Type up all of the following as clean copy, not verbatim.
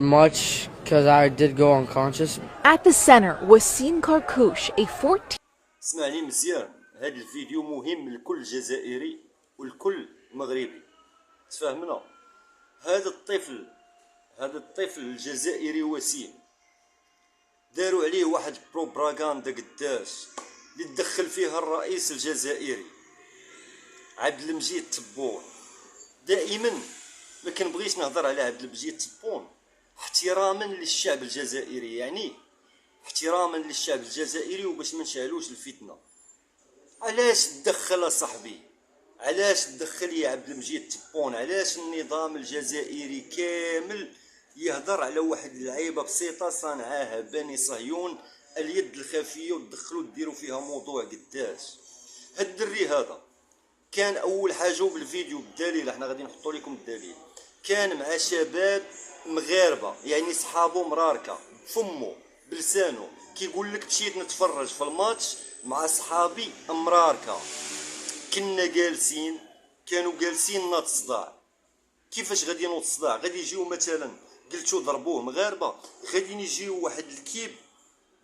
Much because I did go unconscious. At the center was Wasim Karkouche, a 14. اسمعني مزيان، هذا الفيديو مهم لكل جزائري ولكل مغربي. تفهمنا؟ هذا الطفل الجزائري وسيم داروا عليه واحد بروباغندا قداش اللي تدخل فيها الرئيس الجزائري عبد المجيد تبون. دائما ما كنبغيش نهضر على عبد المجيد تبون احتراما للشعب الجزائري، يعني احتراما للشعب الجزائري وباش ما نشعلوش الفتنه. علاش تدخل صاحبي؟ علاش تدخل يا عبد المجيد تبون؟ علاش النظام الجزائري كامل يهضر على واحد اللعيبه بسيطه صنعاها بني صهيون، اليد الخفيه، وتدخلوا ديروا فيها موضوع قداش؟ هاد الدري هذا كان اول حاجه بالفيديو بالدليل، احنا غادي نحطوا لكم الدليل، كان مع شباب مغاربه يعني صحابو مراركه بفمو بلسانو كيقول لك مشيت نتفرج في الماتش مع صحابي مراركه، كنا جالسين، كانوا جالسين ناض صداع. كيفاش غادي ينوض الصداع؟ غادي يجيو مثلا قلتو ضربوه مغاربه، غادي يجيو واحد الكيب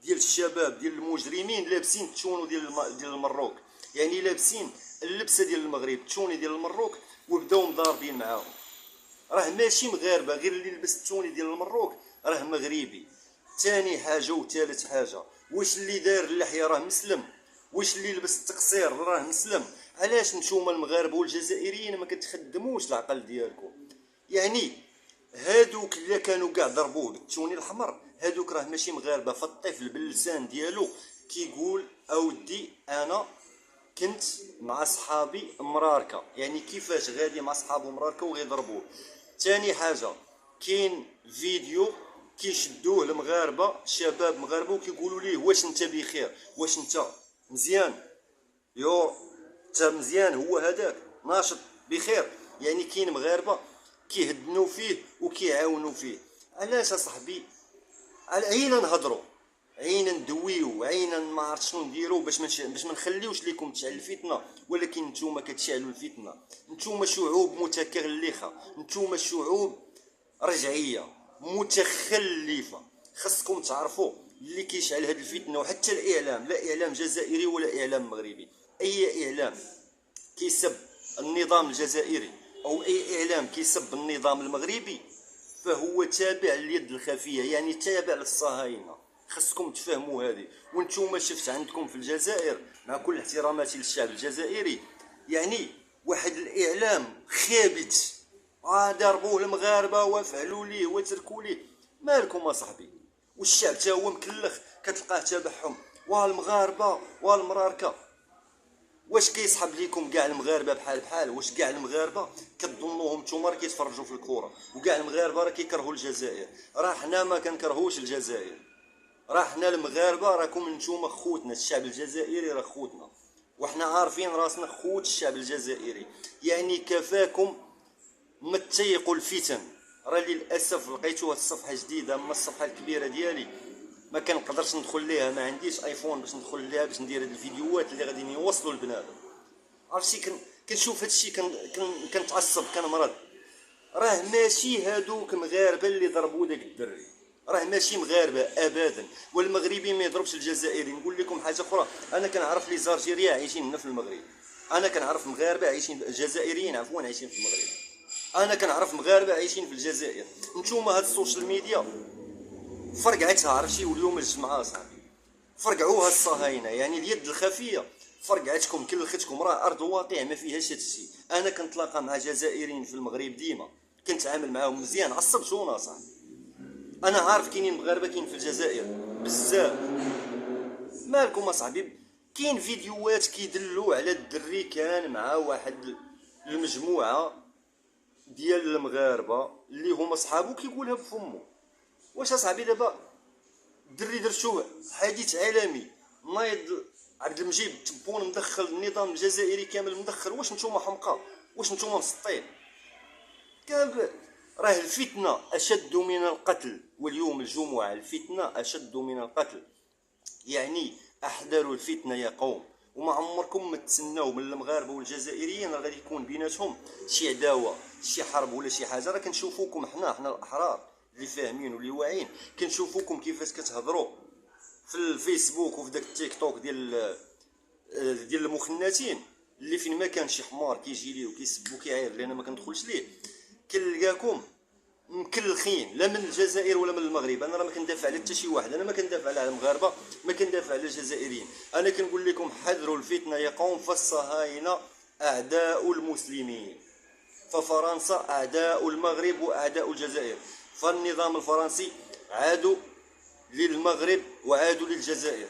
ديال الشباب ديال المجرمين لابسين التشونو ديال المروك، يعني لابسين اللبسه ديال المغرب، التشوني ديال المروك، وبداو مضاربين معاهم. راه ماشي مغاربه، غير اللي لبس التوني ديال المروك راه مغربي. ثاني حاجه وثالث حاجه، واش اللي دار اللحيه راه مسلم؟ واش اللي لبس التقصير راه مسلم؟ علاش نتوما المغاربه والجزائريين ما كتخدموش العقل ديالكم؟ يعني هادوك اللي كانوا كاع ضربوه بالتوني الاحمر هادوك راه ماشي مغاربه. فالطفل باللسان ديالو كيقول اودي انا كنت مع صحابي مراركه، يعني كيفاش غادي مع صحابو مراركه وغيضربوه؟ ثاني حاجه، كاين فيديو كيشدوه المغاربه، شباب مغاربه، وكيقولوا ليه واش انت بخير، واش انت مزيان، يو انت مزيان، هو هذاك ناشط بخير. يعني كاين مغاربه كيهدنوا فيه وكيعاونوا فيه. علاش اصاحبي؟ عينا نهضروا، عينا ندويو، عينا ما عرفت شنو نديرو باش ما نخليوش ليكم تشعل الفتنه. ولكن نتوما كتشعلوا الفتنه، نتوما شعوب متكلخه، نتوما شعوب رجعيه متخلفه. خاصكم تعرفوا اللي كيشعل هاد الفتنه، وحتى الاعلام، لا اعلام جزائري ولا اعلام مغربي، اي اعلام كيسب النظام الجزائري او اي اعلام كيسب النظام المغربي فهو تابع لليد الخفيه، يعني تابع للصهاينه. خصكم تفهموا هذه. وانتم شفت عندكم في الجزائر، مع كل احتراماتي للشعب الجزائري، يعني واحد الاعلام خابت، ضربوه المغاربه وفعلوا ليه وتركوا ليه. مالكم اصاحبي؟ والشعب تا هو مكلخ، كتلقاه تابعهم والمغاربه والمراركه. واش كيسحب ليكم كاع المغاربه بحال؟ واش كاع المغاربه كتظنوهم نتوما راه كيتفرجوا في الكره، وكاع المغاربه راه كيكرهوا الجزائر؟ راه حنا ما كنكرهوش الجزائر، راه حنا المغاربه راكم نتوما خوتنا، الشعب الجزائري راه خوتنا، وحنا عارفين راسنا خوت الشعب الجزائري. يعني كفاكم ما تيقوا الفتن. راه للاسف لقيتو هاد الصفحه جديده، اما الصفحه الكبيره ديالي ما كنقدرش ندخل ليها، ما عنديش ايفون باش ندخل ليها باش ندير هاد الفيديوهات اللي غادي يوصلوا للبنادم. عرفتي كنشوف هادشي كنتعصب كنمرض. راه ماشي هادوك مغاربه اللي ضربوا داك الدري، راه ماشي مغاربه ابدا. والمغربي ما يضربش الجزائري. نقول لكم حاجه اخرى، انا كنعرف لي زارجيريا عايشين هنا في المغرب، انا كنعرف مغاربه عايشين، جزائريين عفوا عايشين في المغرب، انا كنعرف مغاربه عايشين في الجزائر. نتوما هاد السوشيال ميديا فرقعتها، عرفتي، واليوم الجمعه صاحبي فرقعوها الصهاينه، يعني اليد الخفيه فرقعتكم كلختكم. راه ارض واقع ما فيهاش هادشي. انا كنتلاقى مع جزائريين في المغرب ديما، كنتعامل معاهم مزيان، عصبتونا صاحبي. انا عارف كاينين مغاربه كاين في الجزائر بزاف. مالكم اصاحبي؟ كاين فيديوهات كيدلوا على الدري كان مع واحد المجموعه ديال المغاربه اللي هما صحابو كيقولها بفمو. واش اصاحبي دابا الدري درتوه حديث عالمي، نايض عبد المجيد تبون مدخل النظام الجزائري كامل مدخل؟ واش نتوما حمقى؟ واش نتوما مسطين؟ راه الفتنه اشد من القتل، واليوم الجمعه الفتنه اشد من القتل، يعني احذروا الفتنه يا قوم. وما عمركم ما تسناو من المغاربه والجزائريين راه غادي يكون بيناتهم شي عداوه، شي حرب ولا شي حاجه. راه كنشوفوكم حنا الاحرار اللي فاهمين واللي واعيين كنشوفوكم كيفاش كتهضروا في الفيسبوك وفي داك التيك توك ديال المخنثين اللي فين ما كان شي حمار كيجي ليه وكيسبو كيعاير لي انا ما كندخلش ليه، كنلقاكم مكلخين لا من الجزائر ولا من المغرب. انا راه ما كندافع على حتى شي واحد، انا ما كندافع على المغاربه، ما كندافع على الجزائريين، انا كنقول لكم حذروا الفتنه يا قوم، فالصهاينه اعداء المسلمين، ففرنسا اعداء المغرب واعداء الجزائر، فالنظام الفرنسي عادوا للمغرب وعادوا للجزائر.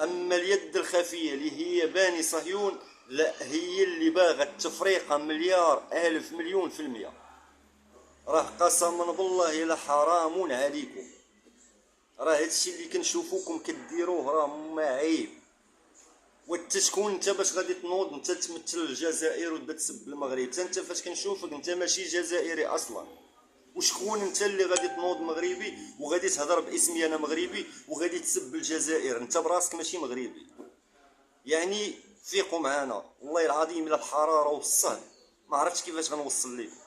اما اليد الخفيه اللي هي باني صهيون، لا هي اللي باغا التفريقه مليار الف مليون في المية. راه قسما بالله الا حرام عليكم، راه هادشي اللي كنشوفوكم كديروه راه ما عيب. وانت شكون انت باش غادي تنوض انت تمثل الجزائر وتبدا تسب المغرب؟ انت فاش كنشوفك انت ماشي جزائري اصلا، وشكون انت اللي غادي تنوض مغربي وغادي تهضر باسمي انا مغربي وغادي تسب الجزائر؟ انت براسك ماشي مغربي. يعني فيقوا معانا والله العظيم الا الحراره والصهد ما عرفتش كيفاش غنوصل لكم.